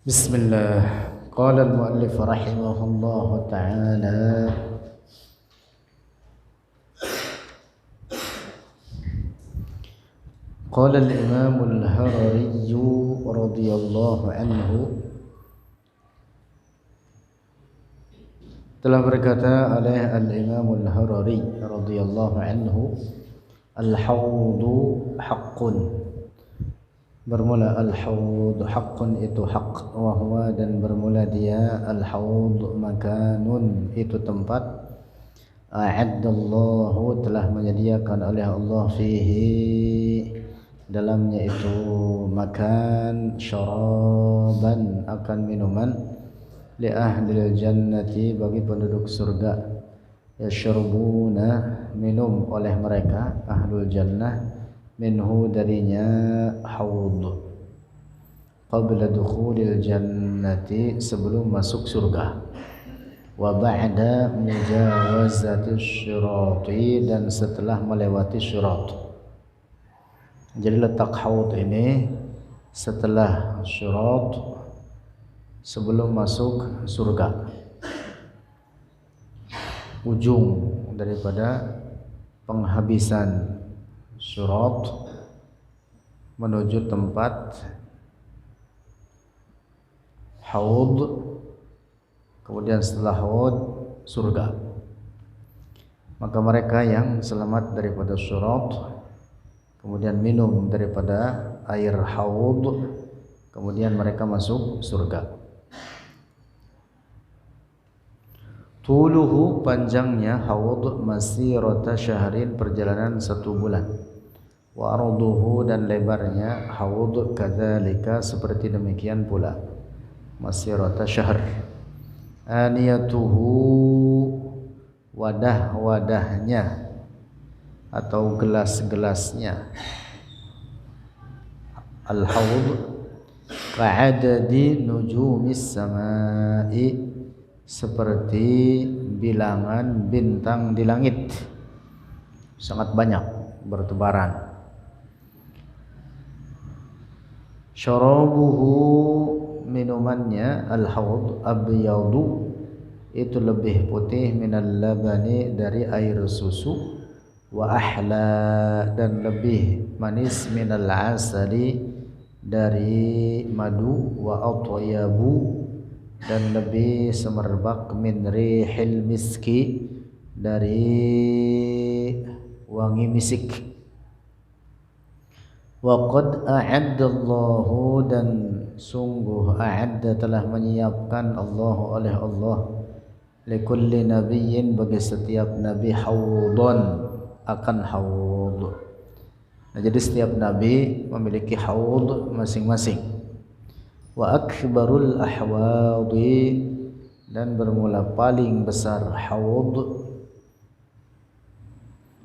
بسم الله. قال المؤلف رحمه الله تعالى: قال الإمام الهرري رضي الله عنه, telah berkata oleh Al-Imam Al-Harari radhiyallahu anhu, al-hawdu haqqun, bermula al-hawd, haqqun itu haq, wa huwa dan bermula dia, al-hawd makanun itu tempat, a'addallahu telah menyediakan oleh Allah fihi dalamnya itu makan, syaraban akan minuman, li ahlil jannati bagi penduduk surga, yashrubuna minum oleh mereka ahlul jannah, minhu darinya haud, qabla dukhulil jannati sebelum masuk surga, wa ba'da mujawazati syirati dan setelah melewati syirat. Jadi letak haud ini setelah syirat, sebelum masuk surga, ujung daripada penghabisan syirat menuju tempat haud, kemudian setelah haud surga. Maka mereka yang selamat daripada syirat, kemudian minum daripada air haud, kemudian mereka masuk surga. Tuluhu panjangnya haud masirata syahrin perjalanan 1 bulan. Wa arduhu dan lebarnya haud kadzalika seperti demikian pula masirata syahr. Aniyatuhu wadah-wadahnya atau gelas-gelasnya al-haud ka'adadi nujumis samai seperti bilangan bintang di langit, sangat banyak bertebaran. Syarabuhu minumannya al-haud abyadu itu lebih putih minal labani dari air susu, wa ahla dan lebih manis minal asali dari madu, wa atyabu dan lebih semerbak min rihil miski dari wangi misik. Wa qad a'addallahu dan sungguh a'adda telah menyiapkan Allah oleh Allah likulli nabiyyin bagi setiap nabi haudun akan haud. Nah, jadi setiap nabi memiliki haud masing-masing. Wa akbarul ahwadi dan bermula paling besar haud,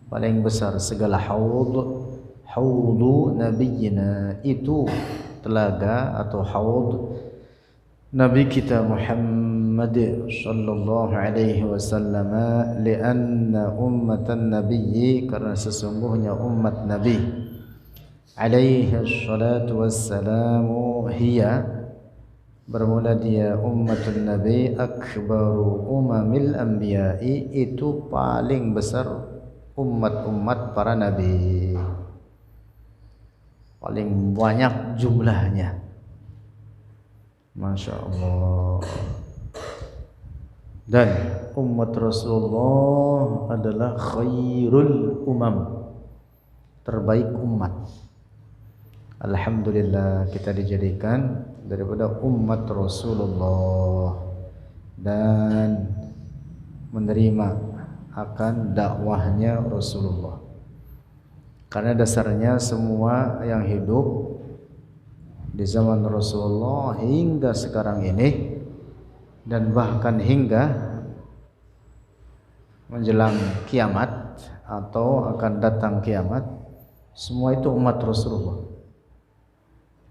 paling besar segala haud, haudu nabiyina itu telaga atau haud nabi kita Muhammad sallallahu alaihi wasallam, lianna ummatan nabiyyi karena sesungguhnya umat nabi alaihi salatu wassalamu hiya bermula dia ummatun nabi akbaru umamil anbiya'i itu paling besar umat-umat para nabi, paling banyak jumlahnya. Masya Allah. Dan umat Rasulullah adalah khairul umam, terbaik umat. Alhamdulillah kita dijadikan daripada umat Rasulullah dan menerima akan dakwahnya Rasulullah. Karena dasarnya semua yang hidup di zaman Rasulullah hingga sekarang ini dan bahkan hingga menjelang kiamat atau akan datang kiamat, semua itu umat Rasulullah.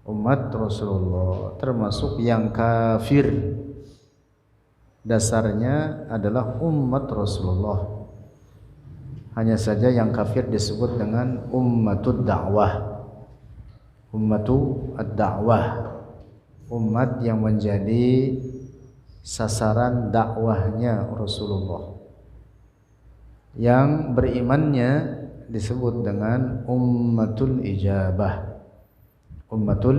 Umat Rasulullah termasuk yang kafir dasarnya adalah umat Rasulullah. Hanya saja yang kafir disebut dengan ummatud da'wah, ummatu ad-da'wah. umat yang menjadi sasaran dakwahnya Rasulullah. Yang berimannya disebut dengan ummatul ijabah. Ummatul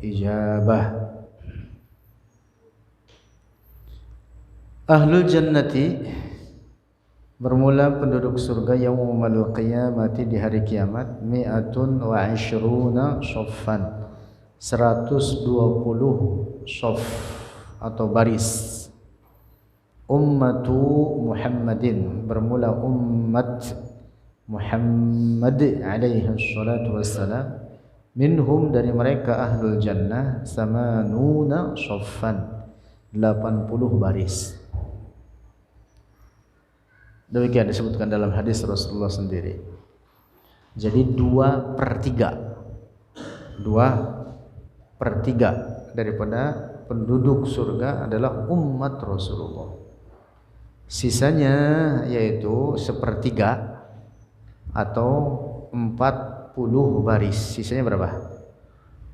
ijabah. Ahlul jannati bermula penduduk surga yaumul qiyamati di hari kiamat mi'atun wa ishruna shaffan 120 shaff atau baris. Ummatu Muhammadin bermula umat Muhammad alaihi salatu wassalam minhum dari mereka ahlul jannah samanuna shaffan 80 baris. Demikian disebutkan dalam hadis Rasulullah sendiri. Jadi 2/3 daripada penduduk surga adalah umat Rasulullah. Sisanya yaitu 1/3 atau 40 baris. Sisanya berapa?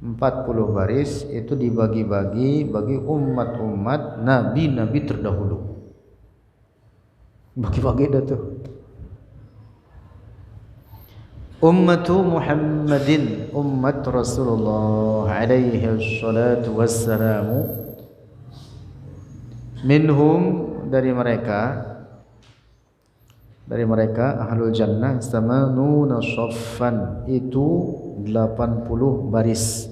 40 baris itu dibagi-bagi bagi umat-umat nabi-nabi terdahulu. Bagi-bagi dah tu. Ummatu Muhammadin, umat Rasulullah alaihi salatu wassalamu, minhum dari mereka ahlul jannah samanuna shaffan itu 80 baris.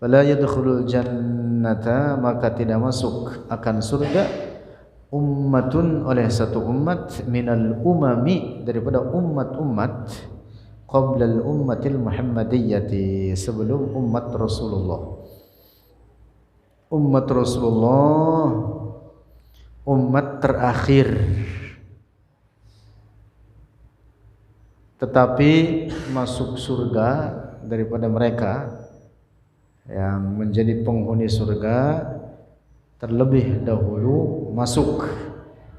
Fala yadkhulul jannata maka tidak masuk akan surga ummatun oleh satu umat minal umami daripada umat-umat qablal ummatil muhammadiyyati sebelum umat Rasulullah. Umat Rasulullah umat terakhir, tetapi masuk surga daripada mereka yang menjadi penghuni surga terlebih dahulu masuk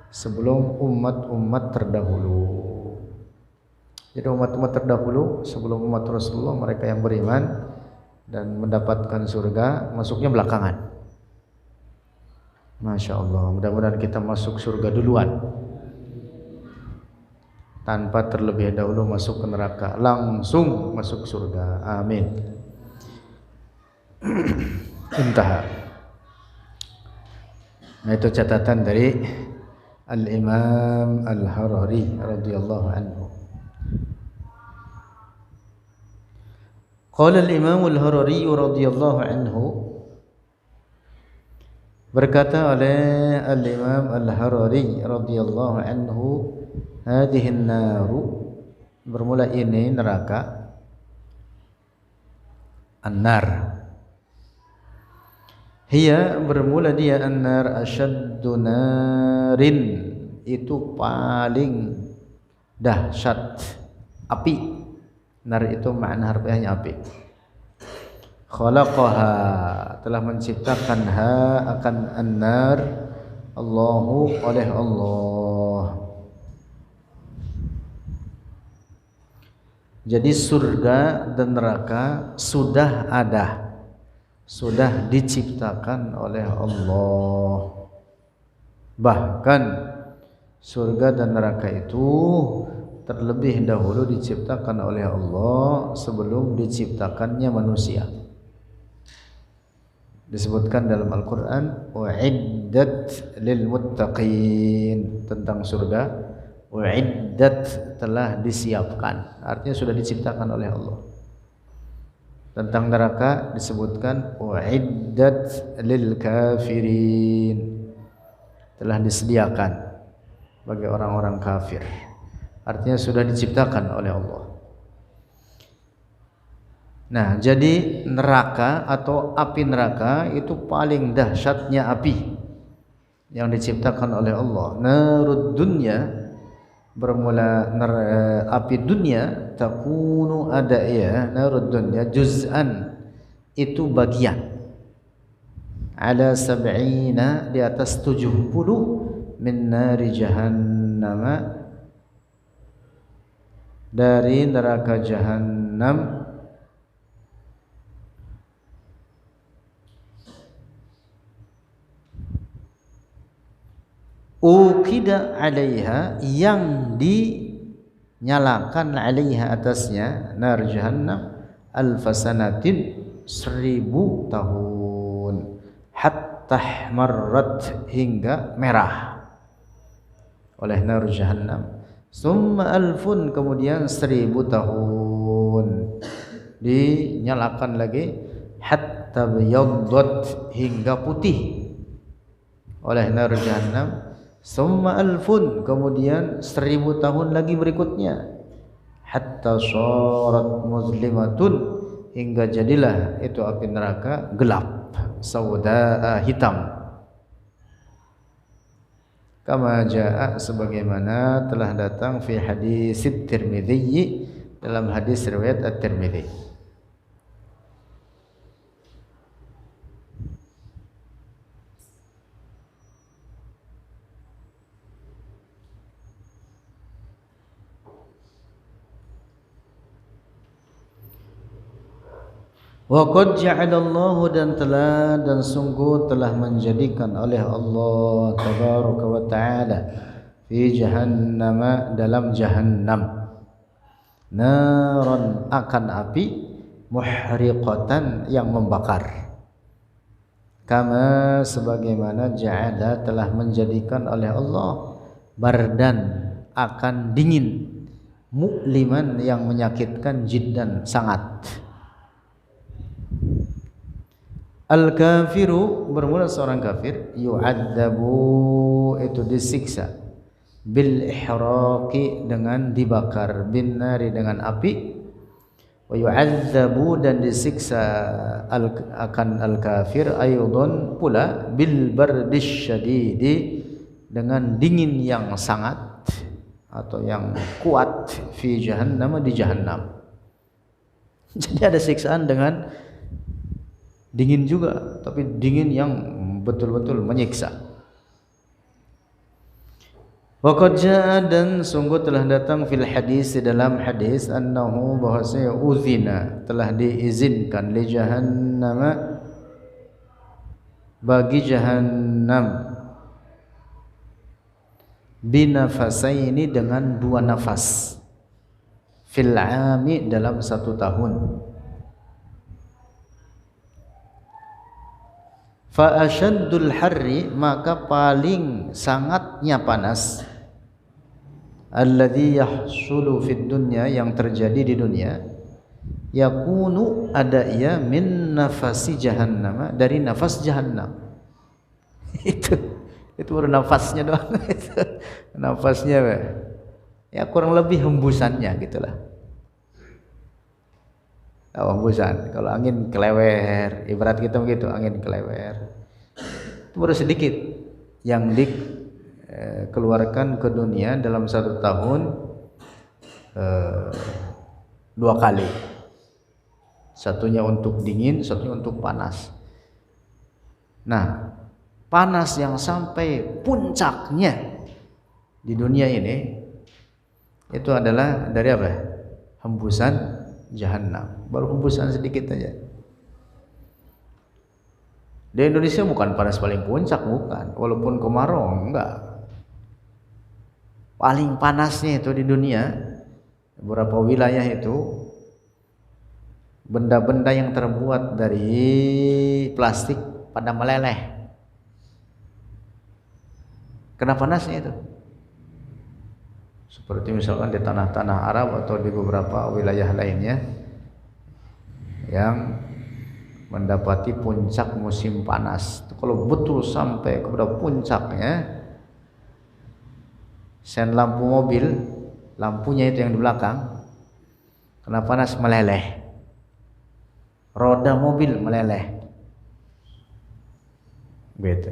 sebelum umat-umat terdahulu. Jadi umat-umat terdahulu sebelum umat Rasulullah mereka yang beriman dan mendapatkan surga masuknya belakangan. Masya Allah, mudah-mudahan kita masuk surga duluan tanpa terlebih dahulu masuk ke neraka, langsung masuk surga. Amin. Intaha. Nah, itu catatan dari Al-Imam Al-Harari radhiyallahu anhu. Qala Al-Imam Al-Harari radhiyallahu anhu, berkata oleh Al-Imam Al-Harari radhiyallahu anhu, hadhihi an-naru, bermula ini neraka, an-nar, hiya bermula dia an-nar asyaddu narin, itu paling dahsyat api. Nar itu makna harfiahnya api. Khalaqaha, telah menciptakan akan an-nar Allahu oleh Allah. Jadi surga dan neraka sudah ada, sudah diciptakan oleh Allah. Bahkan surga dan neraka itu terlebih dahulu diciptakan oleh Allah sebelum diciptakannya manusia. Disebutkan dalam Al-Quran, u'iddat lil muttaqin, tentang surga. U'iddat, telah disiapkan, artinya sudah diciptakan oleh Allah. Tentang neraka disebutkan u'iddat lil kafirin, telah disediakan bagi orang-orang kafir, artinya sudah diciptakan oleh Allah. Nah, jadi neraka atau api neraka itu paling dahsyatnya api yang diciptakan oleh Allah. Narud dunya, bermula api dunia, takunu ada ya, narud dunya juz'an, itu bagian, ala sab'ina, di atas 70 min nari jahannam, dari neraka jahannam, Uqida 'alaiha, yang dinyalakan 'alaiha atasnya nar jahannam alfasanatin 1000 tahun, hatta ihmarrat, hingga merah oleh nar jahannam. Summa alfun, kemudian 1000 tahun dinyalakan lagi, hatta biyaddat, hingga putih oleh nar jahannam. Summa alfun, kemudian 1000 tahun lagi berikutnya, hatta syarat muzlimatun, hingga jadilah itu api neraka gelap, saudaa, hitam. Kama jaa, sebagaimana telah datang fi hadis Tirmidzi, dalam hadis riwayat At-Tirmidzi. Wa qad ja'alallahu, dan sungguh telah menjadikan oleh Allah tabaraka wa ta'ala fi jahannam, dalam jahannam, naran, akan api, muhriqatan, yang membakar. Kama, sebagaimana ja'ala, telah menjadikan oleh Allah, bardan, akan dingin, mu'liman, yang menyakitkan, jiddan, sangat. Al-kafiru, bermula seorang kafir, yu'adzabu, itu disiksa, bil ihraqi, dengan dibakar, bin nari, dengan api, wa yu'adzabu, dan disiksa akan al-kafir aydan pula, bil bardis syadidi, dengan dingin yang sangat atau yang kuat, fi jahannam, di jahannam. Jadi ada siksaan dengan dingin juga, tapi dingin yang betul-betul menyiksa. Wa qad jaa, dan sungguh telah datang fil hadis, dalam hadis, annahu, bahwasanya uzina, telah diizinkan, li jahannam, bagi jahannam, binafasaini, dengan 2 nafas, fil ami, dalam 1 tahun. Fa asyaddul harri, maka paling sangatnya panas, alladzi yahsulu fid dunya, yang terjadi di dunia, yakunu, ada ia, min nafasi jahannam, dari nafas jahannam. itu baru nafasnya doang. Nafasnya ya kurang lebih hembusannya gitulah. Hembusan, kalau angin kelewer, ibarat kita begitu, angin kelewer itu baru sedikit yang dikeluarkan ke dunia dalam 1 tahun, 2 kali, satunya untuk dingin, satunya untuk panas. Nah, panas yang sampai puncaknya di dunia ini itu adalah dari apa? Hembusan jahannam, baru hembusan sedikit aja. Di Indonesia bukan panas paling puncak, bukan, walaupun kemarau, enggak. Paling panasnya itu di dunia, beberapa wilayah itu, benda-benda yang terbuat dari plastik pada meleleh. Kena panasnya itu. Seperti misalkan di tanah-tanah Arab atau di beberapa wilayah lainnya yang mendapati puncak musim panas. Kalau betul sampai kepada puncaknya, sen lampu mobil, lampunya itu yang di belakang, kena panas meleleh, roda mobil meleleh, gitu.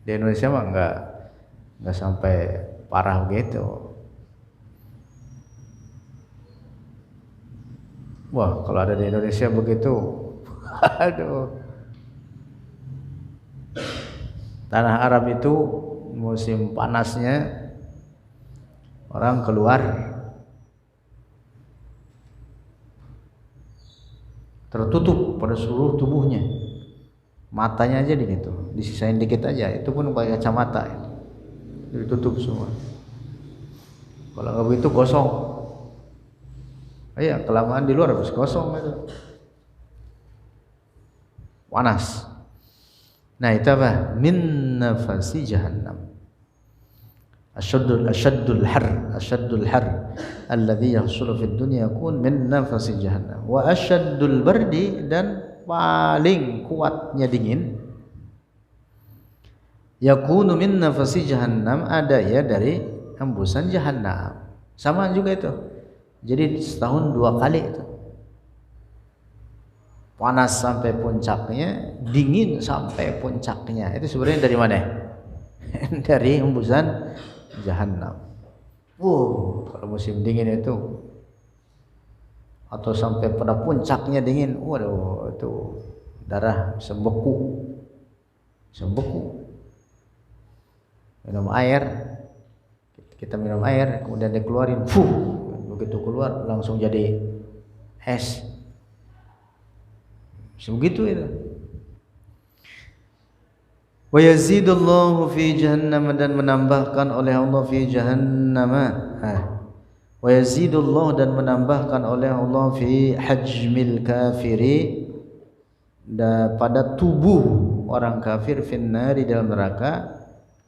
Di Indonesia mah enggak sampai parah begitu. Wah, kalau ada di Indonesia begitu, aduh. Tanah Arab itu musim panasnya orang keluar tertutup pada seluruh tubuhnya, matanya aja gitu, disisain dikit aja, itu pun pakai kacamata. ditutup semua. Kalau nggak begitu kosong. Iya, kelamaan di luar harus kosong itu. Panas. Nah, itu apa? Min nafasi jahannam. Asyaddul har alladhi yahsulu fid dunya yakun min nafasi jahannam. Wa asyaddul bardi, dan paling kuatnya dingin yakunu min nafasi jahannam, ada ya dari hembusan jahannam. Sama juga itu. Jadi setahun 2 kali itu. Panas sampai puncaknya, dingin sampai puncaknya. Itu sebenarnya dari mana? Dari hembusan jahannam. Kalau musim dingin itu, atau sampai pada puncaknya dingin, waduh, itu darah sembeku. Minum air, kita minum air, kemudian dikeluarin, begitu keluar langsung jadi es. Begitu itu. Wa yazidullahu fi jahannam, dan menambahkan oleh Allah fi jahannam. Wa yazidullahu, dan menambahkan oleh Allah fi hajmil kafiri, pada tubuh orang kafir, finnari, dalam neraka,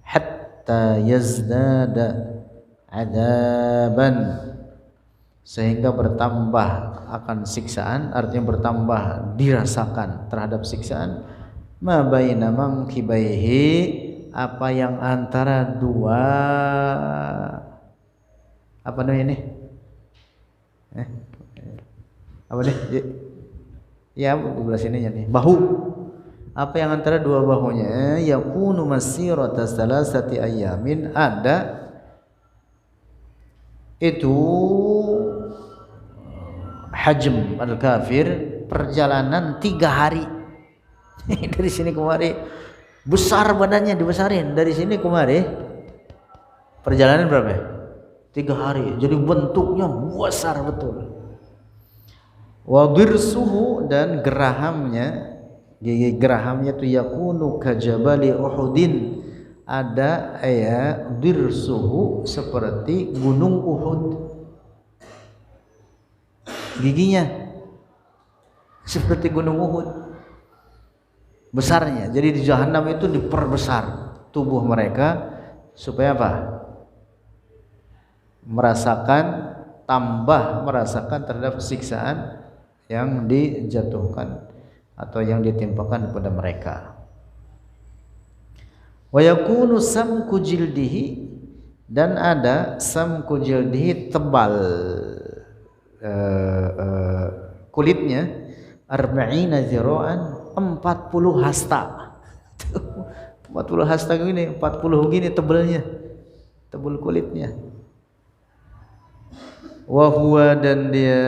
hatta yazdada adaban, sehingga bertambah akan siksaan, artinya bertambah dirasakan terhadap siksaan, ma baina mankibaihi, apa yang antara dua, apa namanya ini? Apa deh? Ya, di belah sininya nih, bahu. Apa yang antara dua bahunya, yakunu masirata salasati ayamin, ada itu hajm al-kafir, perjalanan 3 hari. Dari sini kemari besar badannya, dibesarin. Dari sini kemari perjalanan berapa? 3 hari. Jadi bentuknya besar betul. Wa dirsuhu, dan gerahamnya, gigi gerahamnya itu yakunu kajabali Uhudin, ada ya dirsuhu, seperti gunung Uhud. Giginya seperti gunung Uhud besarnya. Jadi di Jahannam itu diperbesar tubuh mereka supaya apa? Merasakan terhadap siksaan yang dijatuhkan atau yang ditimpakan kepada mereka. Wa yakunu samku jildihi, dan ada samku jildihi, tebal kulitnya, arba'ina zira'an, 40 hasta. 40 hasta gini, 40 gini tebalnya, tebal kulitnya. Wa huwa, dan dia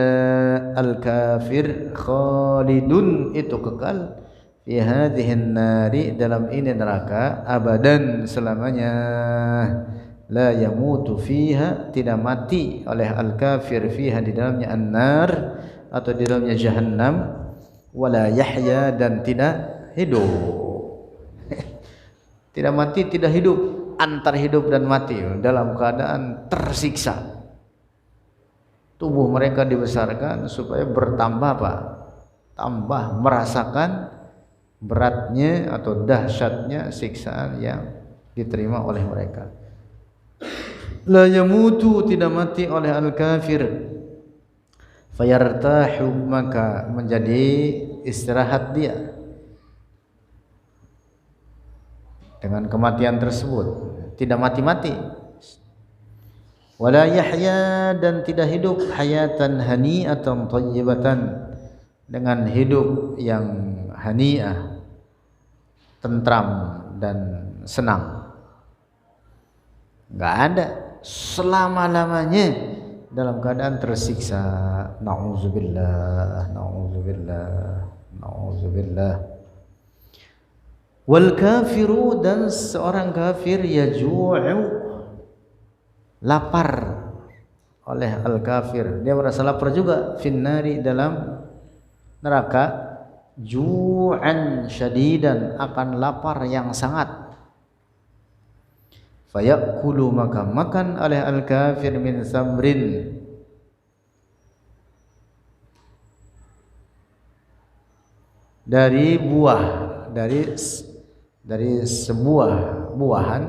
al-kafir, khalidun, itu kekal, fi hadhihin nari, dalam ini neraka, abadan, selamanya, la yamutu fiha, tidak mati oleh al-kafir, fiha, di dalamnya, an-nar, atau di dalamnya jahannam, wala yahya, dan tidak hidup. Tidak mati, tidak hidup, antar hidup dan mati, dalam keadaan tersiksa. Tubuh mereka dibesarkan supaya bertambah apa? Tambah merasakan beratnya atau dahsyatnya siksaan yang diterima oleh mereka. La yamutu, tidak mati oleh al-kafir, fayartahu, maka menjadi istirahat dia dengan kematian tersebut, tidak mati-mati. Wala yahya, dan tidak hidup, hayatan hani'atan thayyibatan, dengan hidup yang hani'ah, tentram dan senang. Enggak ada, selama-lamanya dalam keadaan tersiksa. Na'udzubillah, na'udzubillah, na'udzubillah. Wal kafiru, dan seorang kafir, yaju'u, lapar oleh al-kafir, dia merasa lapar juga, finnari, dalam neraka, ju'an syadidan, akan lapar yang sangat. fayakulu maka makan oleh al-kafir min samrin dari buah, dari sebuah buahan,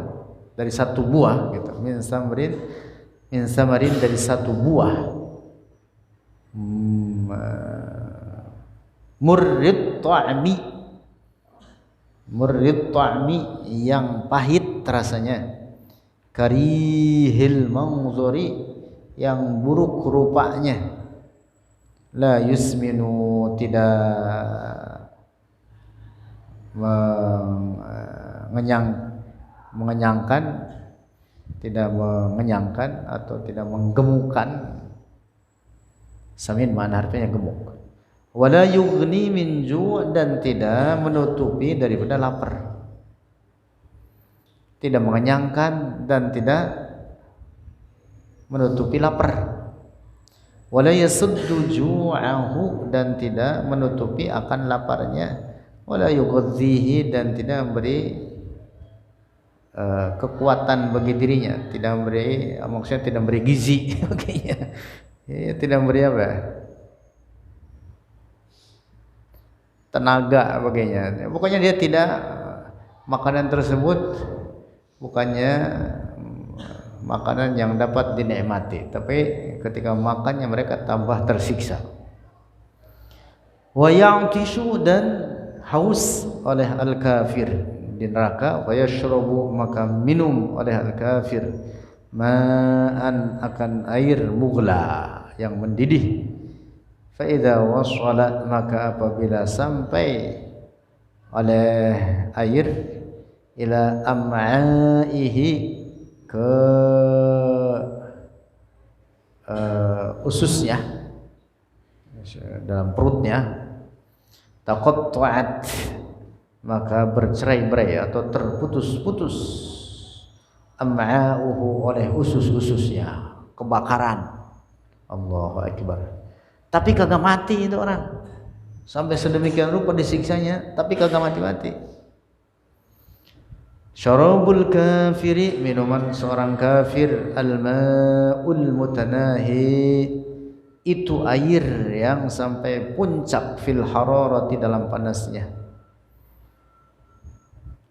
dari satu buah gitu, min samarin dari satu buah, murrid ta'mi yang pahit rasanya, karihil manzuri yang buruk rupanya, la yusminu tidak mengenyangkan, tidak mengenyangkan atau tidak menggemukkan. Samin mana artinya gemuk. Wala yughni min ju' dan tidak menutupi daripada lapar. Tidak mengenyangkan dan tidak menutupi lapar. Wala yasuddu ju'ahu dan tidak menutupi akan laparnya. Wala yughadhihi dan tidak memberi kekuatan bagi dirinya, tidak memberi, maksudnya tidak memberi gizi makanya ya, tidak memberi apa? Tenaga bagainya. Pokoknya dia tidak, makanan tersebut bukannya makanan yang dapat dinikmati, tapi ketika makannya mereka tambah tersiksa. Wa ya'tishu dan haus oleh al-kafir di neraka, wa yashrabu maka minum oleh al-kafir ma'an akan air mughla yang mendidih. Fa idza wasala maka apabila sampai oleh air ila am'aihi ke ususnya, dalam perutnya, taqatta'at maka bercerai-berai atau terputus-putus am'a'uhu oleh usus-ususnya, kebakaran. Allahu akbar. Tapi kagak mati itu orang, sampai sedemikian rupa disiksanya tapi kagak mati-mati. Syarabul kafiri minuman seorang kafir, al-ma'ul mutanahi itu air yang sampai puncak, fil hararati dalam panasnya.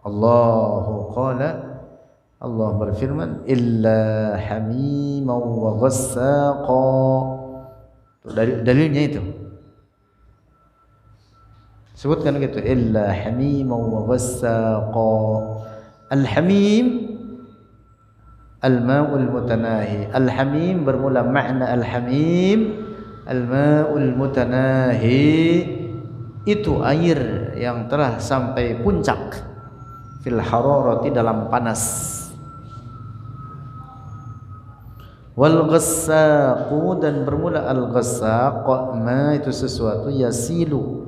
Allahu qala, Allah berfirman, illa hamiman wa ghassaqa. Dari dalilnya itu sebutkan gitu, illa hamiman wa ghassaqa. Al-hamim al-ma'ul mutanahi. Al-hamim bermula makna al-hamim, al-ma'ul mutanahi itu air yang telah sampai puncak, fil hararati dalam panas. Wal ghassaqu dan bermula al-ghassaq, ma itu sesuatu yasilu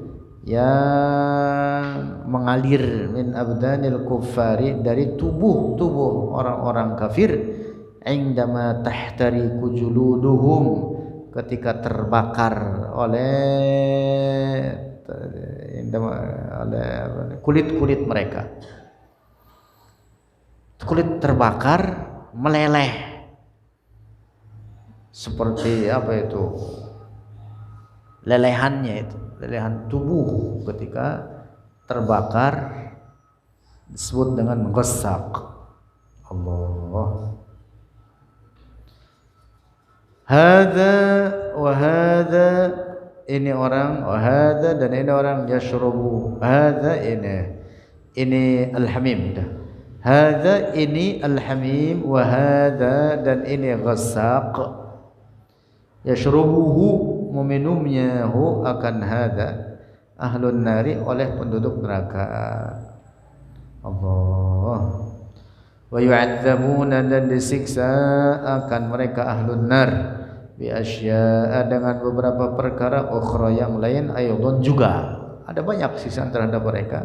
yang mengalir, min abdanil kuffari dari tubuh orang-orang kafir, indama tahtariku juluduhum ketika terbakar oleh kulit-kulit mereka. Kulit terbakar meleleh seperti apa itu, lelehannya itu, lelehan tubuh ketika terbakar disebut dengan ghassaq. Allah. Hadza wa hadza ini orang, wa hadza dan ini orang, yashrabu hadza ini al-hamim dah. Hadza ini al-hamim wa hadza dan ini ghassaq. Yashrubuhu meminumnya hu akan hadza ahlun nari oleh penduduk neraka. Allah. Wa yu'adzabuna dan disiksa akan mereka ahlun nar bi asya'a dengan beberapa perkara, ukhra yang lain, aydan juga ada banyak siksaan terhadap mereka.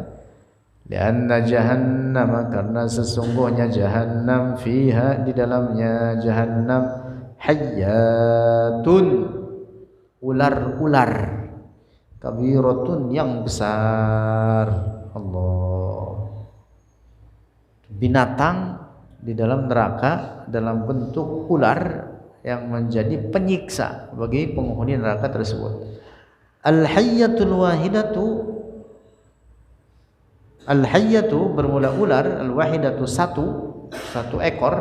Lianna jahannam karena sesungguhnya jahannam, fiha di dalamnya jahannam, hayyatun ular-ular, kabiratun yang besar. Allah. Binatang di dalam neraka dalam bentuk ular yang menjadi penyiksa bagi penghuni neraka tersebut. Al-hayyatu bermula ular, al-wahidatu satu ekor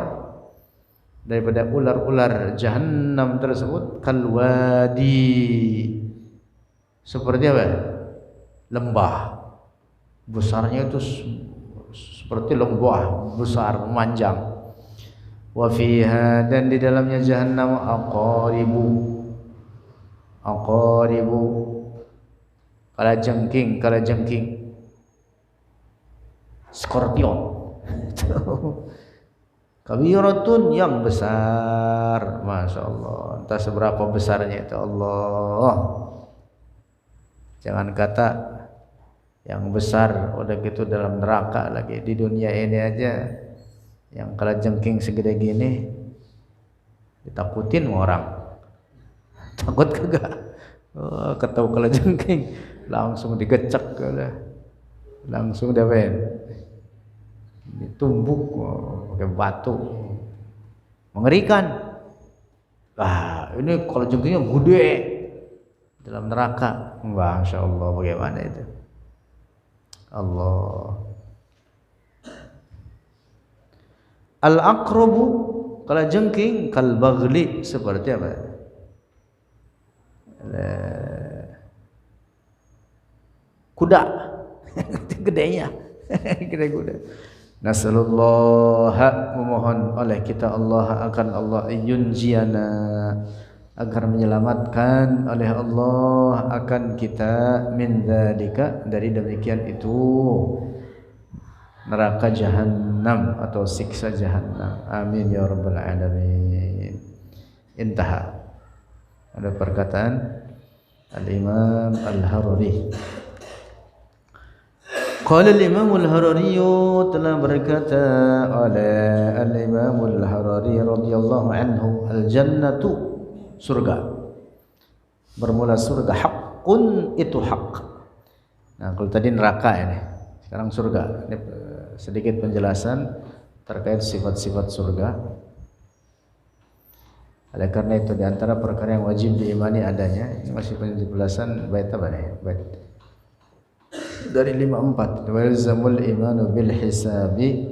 daripada ular-ular jahannam tersebut, kalwadi, seperti apa? Lembah. Besarnya itu seperti lembah besar memanjang. Wa fiha, dan di dalamnya jahannam, aqaribu kalajengking skorpion kabiratun, yang besar, Masya Allah, entah seberapa besarnya itu. Allah, jangan kata yang besar udah gitu dalam neraka, lagi di dunia ini aja yang kalajengking segede gini ditakutin sama orang. Takut kagak? Oh, ketemu kalajengking langsung digecek, langsung dapen ditumbuk pakai batu, mengerikan. Ini kalajengkingnya gede dalam neraka. Masya Allah, bagaimana itu? Allah. Al-aqrabu, kalajengking, kalbaghli, seperti apa? Kuda. Gedenya. Gede kuda. Nasallallahu, memohon oleh kita Allah akan Allah yunjiana, agar menyelamatkan oleh Allah akan kita, min dzalika, dari demikian itu, neraka jahannam atau siksa jahannam. Amin ya rabbal alamin. Intaha. Ada perkataan Al-Imam Al-Harari. Qala al-Imam Al-Harari, telah berkata oleh Al-Imam Al-Harari radhiyallahu anhu, al-jannatu, surga, bermula surga, haqqun, itu hak. Nah, kalau tadi neraka ini, sekarang surga. Ini sedikit penjelasan terkait sifat-sifat surga. Oleh karena itu, di antara perkara yang wajib diimani adanya, ini masih penjelasan bait apa nih? Bait dari 54. Wa yalzamul imanu bil hisabi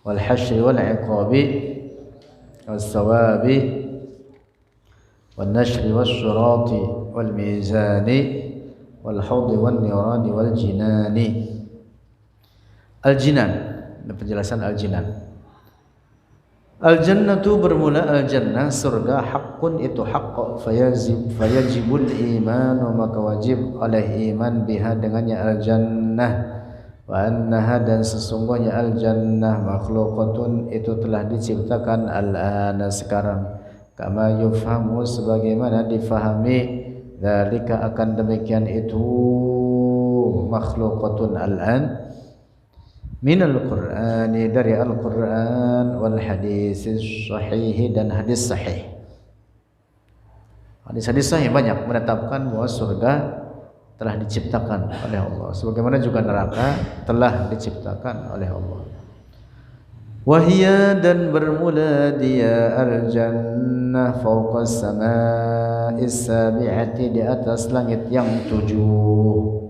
wal hasyri wal iqabi was sawabi wan nashri was syurati wal mizani wal hawdi wan nirani wal jinani. Al-jinan, penjelasan al-jinan. Al-jannatu, bermula al-jannah, surga, haqqun, itu haqq, fayajibul imanu, maka wajib oleh iman, biha, dengannya al-jannah, wa annaha, dan sesungguhnya al-jannah, makhluqatun, itu telah diciptakan, al-ana, sekarang, kama yufhamu, sebagaimana difahami, dzalika, akan demikian itu, makhluqatun al-an, minal Qur'ani, dari Al-Qur'an, wal hadis sahih, dan hadis sahih. Hadis-hadis sahih banyak menetapkan bahwa surga telah diciptakan oleh Allah, sebagaimana juga neraka telah diciptakan oleh Allah. Wahia, dan bermula dia al-jannah, fawqas sama'is sabi'ati, di atas langit yang 7.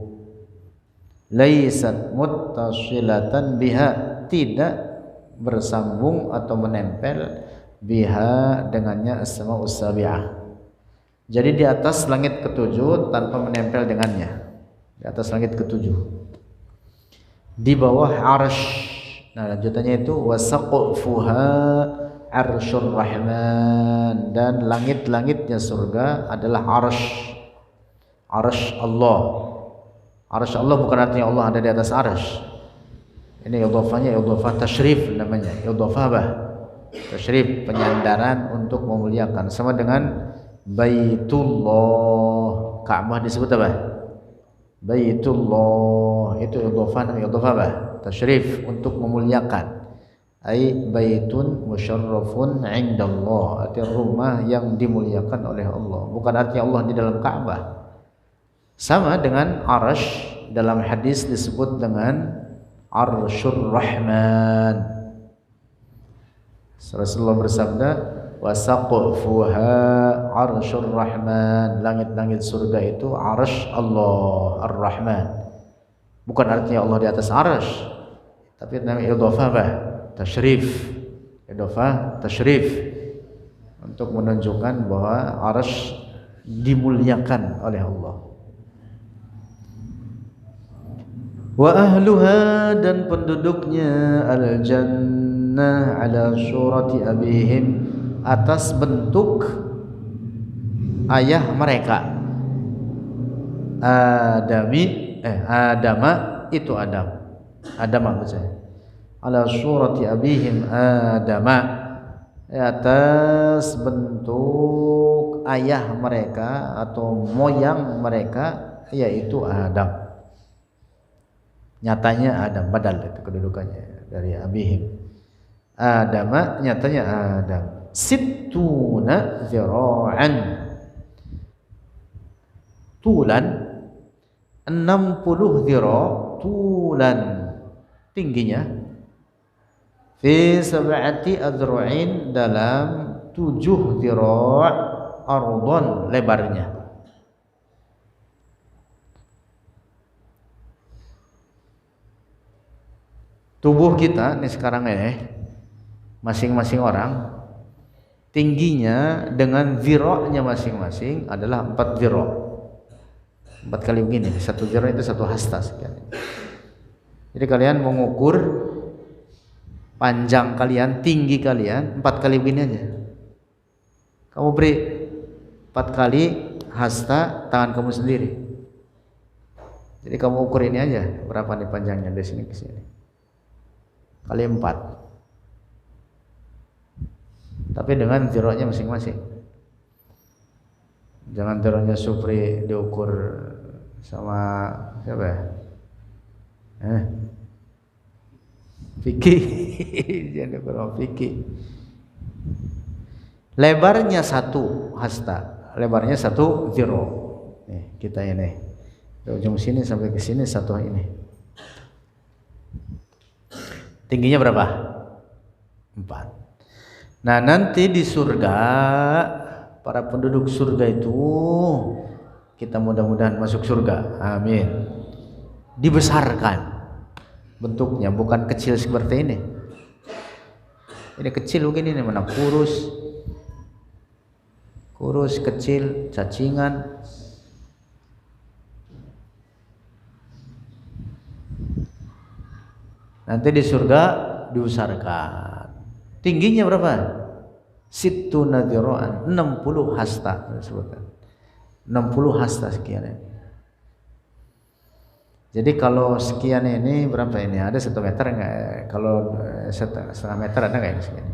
Laisat muttasilatan biha, tidak bersambung atau menempel, biha, dengannya, as-sama'us sabi'ah. Jadi di atas langit ke-7 tanpa menempel dengannya, di atas langit ke-7, di bawah arsy. Nah, lanjutannya itu wasaqfuha arsyur rahman, dan langit-langitnya surga adalah arsy, arsy Allah. Arsy Allah bukan artinya Allah ada di atas arsy. Ini idhofahnya idhofah tasyrif namanya. Idhofah apa? Tasyrif, penyandaran untuk memuliakan. Sama dengan Baitullah, Ka'bah disebut apa? Baitullah, itu idhofah, namanya idhofah apa? Tasyrif, untuk memuliakan. Ai baitun musyarrafun 'indallah, artinya rumah yang dimuliakan oleh Allah. Bukan artinya Allah di dalam Ka'bah. Sama dengan arsy, dalam hadis disebut dengan arsyur rahman. Rasulullah bersabda, wasaqfuha arsyur rahman, langit-langit surga itu arsy Allah ar-Rahman. Bukan artinya Allah di atas arsy, tapi namanya idhofah apa? Tasyrif. Idhofah tasyrif untuk menunjukkan bahwa arsy dimuliakan oleh Allah. Wa ahluha, dan penduduknya, al-jannah ala surati abihim, atas bentuk ayah mereka. Adama itu Adam. Adam maksudnya. Ala surati abihim Adama, atas bentuk ayah mereka atau moyang mereka, yaitu Adam. Nyatanya Adam, badal itu kedudukannya dari abihim. Adama, nyatanya Adam. Sittuna zira'an, tulan 60 zira', tulan tingginya, fi sab'ati adru'in, dalam 7 zira', ardon lebarnya. Tubuh kita nih sekarang ini, masing-masing orang tingginya dengan zira'-nya masing-masing adalah 4 zira'. 4 kali begini, 1 zira' itu 1 hasta sekian. Jadi kalian mengukur panjang kalian, tinggi kalian 4 kali begini aja. Kamu beri 4 kali hasta tangan kamu sendiri. Jadi kamu ukur ini aja, berapa nih panjangnya dari sini ke sini. Kali 4. Tapi dengan zira'-nya masing-masing. Jangan zira'-nya Supri diukur sama siapa ya? Fikih. Jangan diukur sama Fikih. Lebarnya 1 hasta, lebarnya 1 zira'. Nih, kita ini. Dari ujung sini sampai ke sini 1 ini. Tingginya berapa? 4. Nah, nanti di surga, para penduduk surga itu, kita mudah-mudahan masuk surga, amin, dibesarkan bentuknya, bukan kecil seperti ini. Ini kecil begini nih, mana kurus kecil, cacingan. Nanti di surga dibesarkan. Tingginya berapa? Sittuna dzira'an, 60 hasta disebutkan. 60 hasta sekian ya. Jadi kalau sekian ini berapa ini? Ada 1 meter enggak? Kalau setengah meter ada enggak ini sekian?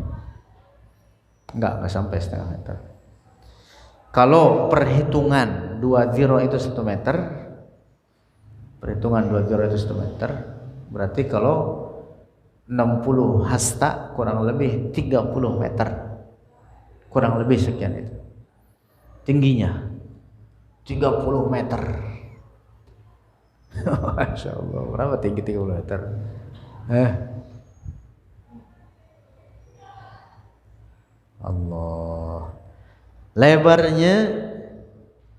Enggak sampai setengah meter. Kalau perhitungan 2 zira itu 1 meter, perhitungan 2 zira itu 1 meter, berarti kalau 60 hasta kurang lebih 30 meter, kurang lebih sekian itu tingginya, 30 meter. Masya Allah, berapa tinggi 30 meter? Allah. Lebarnya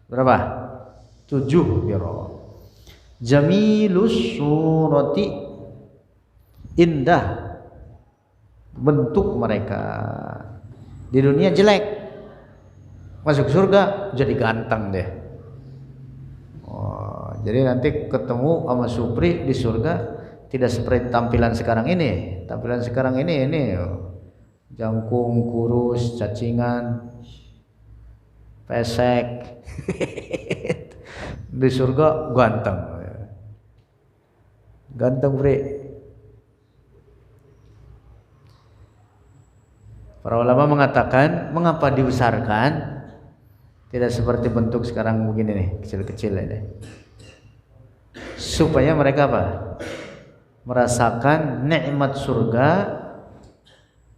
berapa? 7 zira'. Jamilus surati, indah bentuk mereka. Di dunia jelek, masuk surga jadi ganteng deh. Jadi nanti ketemu sama Supri di surga tidak seperti tampilan sekarang ini. Tampilan sekarang ini jangkung, kurus, cacingan, pesek. Di surga ganteng. Ganteng, Bre. Para ulama mengatakan, mengapa dibesarkan? Tidak seperti bentuk sekarang begini nih, kecil-kecil ini. Supaya mereka apa? Merasakan nikmat surga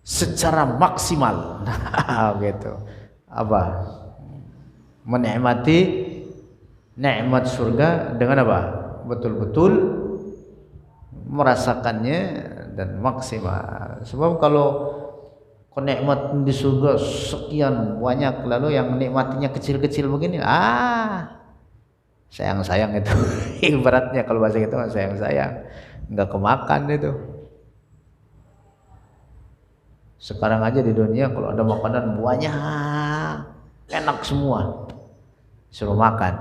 secara maksimal. Nah, gitu. Apa? Menikmati nikmat surga dengan apa? Betul-betul merasakannya dan maksimal. Sebab kalau nikmat di surga sekian banyak, lalu yang nikmatinya kecil-kecil begini, sayang-sayang itu. Ibaratnya kalau bahasa kita mah sayang-sayang, nggak kemakan itu. Sekarang aja di dunia kalau ada makanan banyak, enak semua, suruh makan,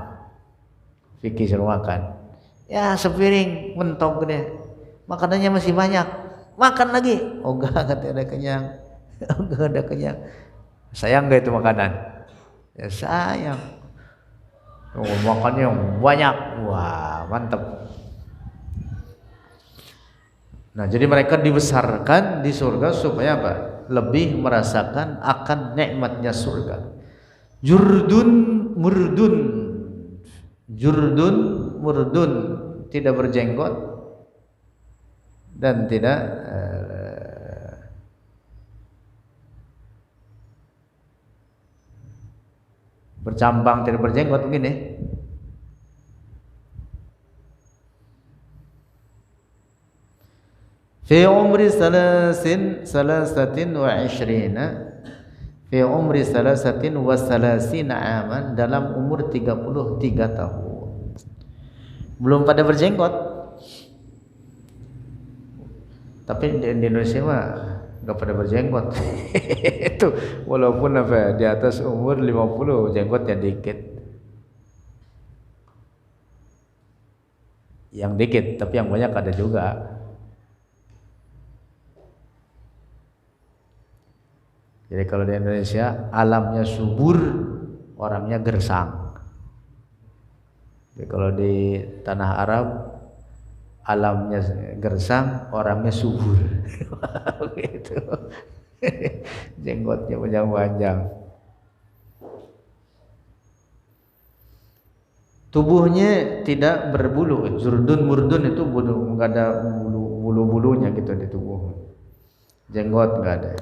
Vicky suruh makan, ya sepiring mentok deh, makanannya masih banyak, makan lagi, oh enggak ada kenyang. Enggak ada kenyang. Sayang gak itu makanan? Ya sayang. Makannya yang banyak, wah mantap. Nah jadi mereka dibesarkan di surga supaya apa? Lebih merasakan akan nikmatnya surga. Jurdun murdun, jurdun murdun, tidak berjenggot dan tidak bercambang, tidak berjenggot begini. Fi umri salasatin wa ishrina, fi umri salasatin wa salasina aman, dalam umur 33 tahun. Belum pada berjenggot. Tapi di Indonesia mah nggak pada berjenggot. Itu walaupun apa di atas umur 50 jenggotnya dikit. Yang dikit, tapi yang banyak ada juga. Jadi kalau di Indonesia alamnya subur, orangnya gersang. Jadi kalau di tanah Arab alamnya gersang, orangnya subur. Gitu. Jenggotnya panjang-panjang. Tubuhnya tidak berbulu. Zurdun murdun itu bulu, enggak ada bulu-bulunya gitu di tubuh. Jenggot enggak ada.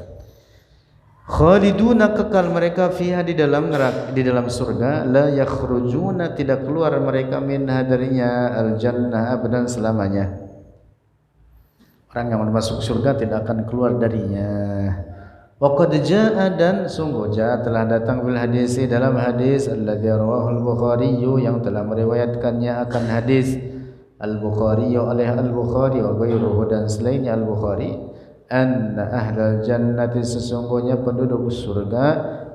Khaliduna, kekal mereka fiha di dalam neraka, di dalam surga, la yakhrujuna, tidak keluar mereka minha darinya, al jannah abadan, selamanya. Orang yang masuk surga tidak akan keluar darinya. Wa qad jaa, dan sungguh jaa telah datang fil hadis, dalam hadis alladzi rawahu al-Bukhari, yang telah meriwayatkannya akan hadis al-Bukhari oleh al-Bukhari wa ghairuhu, dan selainnya al-Bukhari, anna ahlal jannati, sesungguhnya penduduk surga,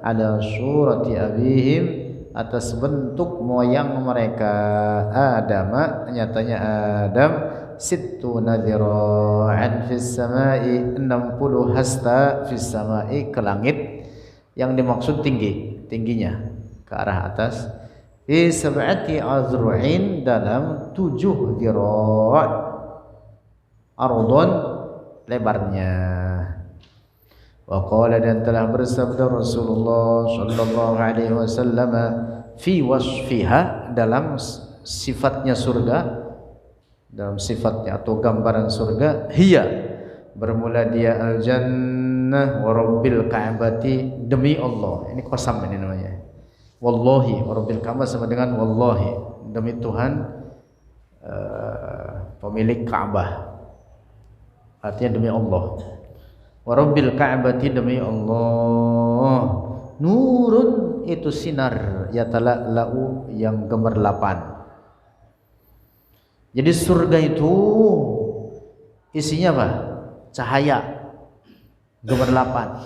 ala surati abihim, atas bentuk moyang mereka, Adama, nyatanya Adam, sittuna dhira'an fis samai, 60 hasta fis samai, ke langit, yang dimaksud tinggi, tingginya ke arah atas, fi sab'ati azru'in, dalam 7 dhira', ardon, lebarnya. Wa qala, dan telah bersabda Rasulullah sallallahu alaihi wasallam, fi wasfiha, dalam sifatnya surga, dalam sifatnya atau gambaran surga, hiya, bermula dia al jannah, wa rabbil ka'bati, demi Allah, ini qasam ini namanya, wallahi, wa rabbil ka'bah sama dengan wallahi, demi Tuhan pemilik Ka'bah, artinya demi Allah. Warabbil ka'bati, demi Allah. Nurun, itu sinar, yatala'u, yang gemerlapan. Jadi surga itu isinya apa? Cahaya, gemerlapan.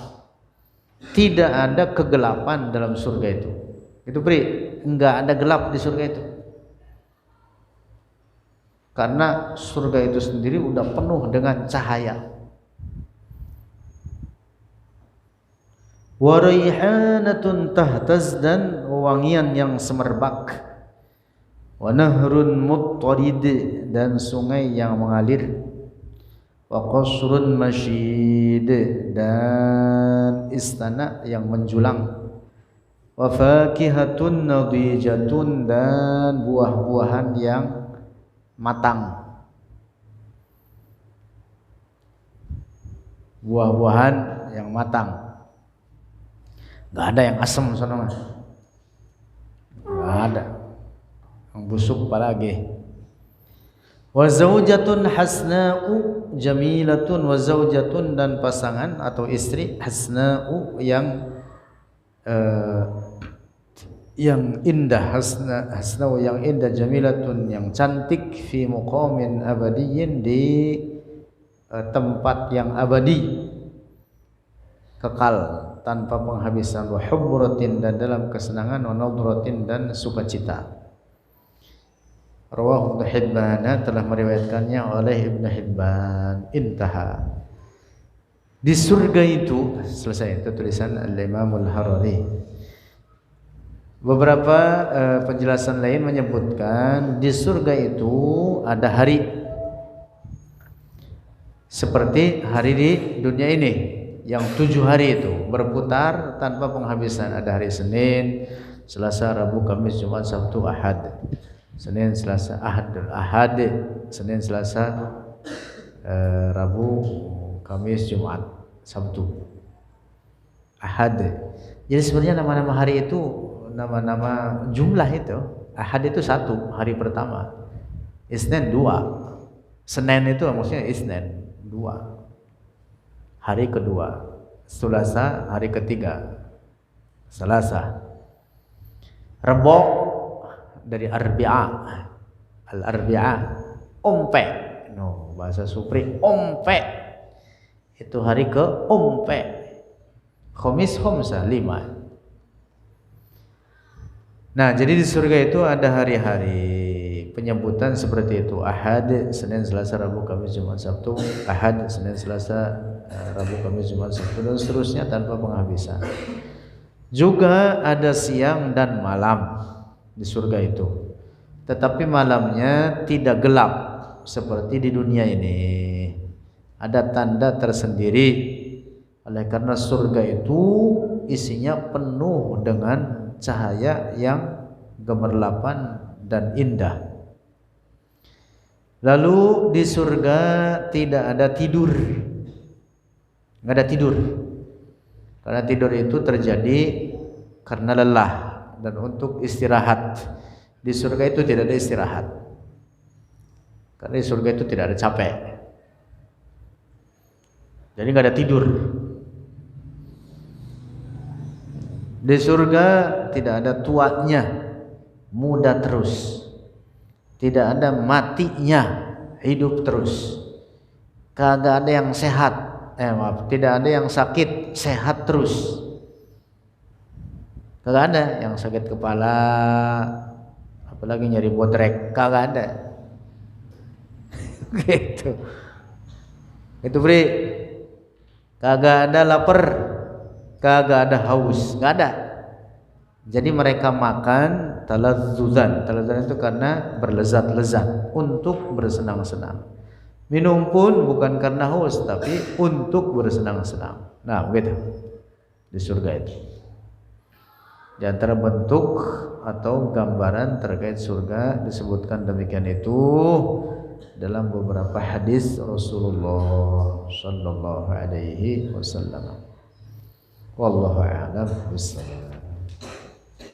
Tidak ada kegelapan dalam surga itu. Itu Pri, enggak ada gelap di surga itu. Karena surga itu sendiri udah penuh dengan cahaya. Wa raihanatun tahtaz, dan wangian yang semerbak. Wa nahrun muttarid, dan sungai yang mengalir. Wa qasrun masyid, dan istana yang menjulang. Wa fakihatun nadijatun, dan buah-buahan yang matang, buah-buahan yang matang, nggak ada yang asam sana mah, nggak ada, yang busuk apalagi. Wa zaujatun hasna'u jamilatun, wa zaujatun dan pasangan atau istri hasna'u yang indah, hasna'u yang indah, jamilatun yang cantik, fi muqamin abadiyyin di tempat yang abadi, kekal tanpa penghabisan, wa hubratin dan dalam kesenangan, wa nadratin dan sukacita. Rawahu Ibnu Hibban, telah meriwayatkannya oleh Ibnu Hibban. Intaha. Di surga itu, selesai itu tulisan Al-Imam Al-Harari. Beberapa penjelasan lain menyebutkan di surga itu ada hari seperti hari di dunia ini yang 7 hari itu berputar tanpa penghabisan. Ada hari Senin, Selasa, Rabu, Kamis, Jumat, Sabtu, Ahad. Senin, Selasa, Ahad, Senin, Selasa, Rabu, Kamis, Jumat, Sabtu, Ahad. Jadi sebenarnya nama-nama hari itu nama-nama jumlah itu. Ahad itu 1, hari pertama. Isnin 2. Senin itu maksudnya Isnin 2, hari kedua. Selasa hari ketiga, Selasa. Rebo dari Arbi'a, Al-Arbi'a, Ompe, no, bahasa Supri, Ompe itu hari ke Ompe. Khamis Khomsa 5. Nah, jadi di surga itu ada hari-hari penyebutan seperti itu. Ahad, Senin, Selasa, Rabu, Kamis, Jumat, Sabtu. Ahad, Senin, Selasa, Rabu, Kamis, Jumat, Sabtu, dan seterusnya tanpa penghabisan. Juga ada siang dan malam di surga itu, tetapi malamnya tidak gelap seperti di dunia ini. Ada tanda tersendiri, oleh karena surga itu isinya penuh dengan cahaya yang gemerlapan dan indah. Lalu di surga tidak ada tidur, nggak ada tidur, karena tidur itu terjadi karena lelah dan untuk istirahat. Di surga itu tidak ada istirahat, karena di surga itu tidak ada capek, jadi nggak ada tidur. Di surga tidak ada tuanya, muda terus. Tidak ada matinya, hidup terus. Kagak ada yang sehat, tidak ada yang sakit, sehat terus. Kagak ada yang sakit kepala, apalagi nyari bodrek, kagak ada. Gitu. Itu Bri. Kagak ada lapar, kagak ada haus, nggak ada. Jadi mereka makan taladzuzan. Taladzuzan itu karena berlezat-lezat, untuk bersenang-senang. Minum pun bukan karena haus, tapi untuk bersenang-senang. Nah, begitu di surga itu. Di antara bentuk atau gambaran terkait surga disebutkan demikian itu dalam beberapa hadis Rasulullah sallallahu alaihi wasallam. Wallahu a'lam bishawab.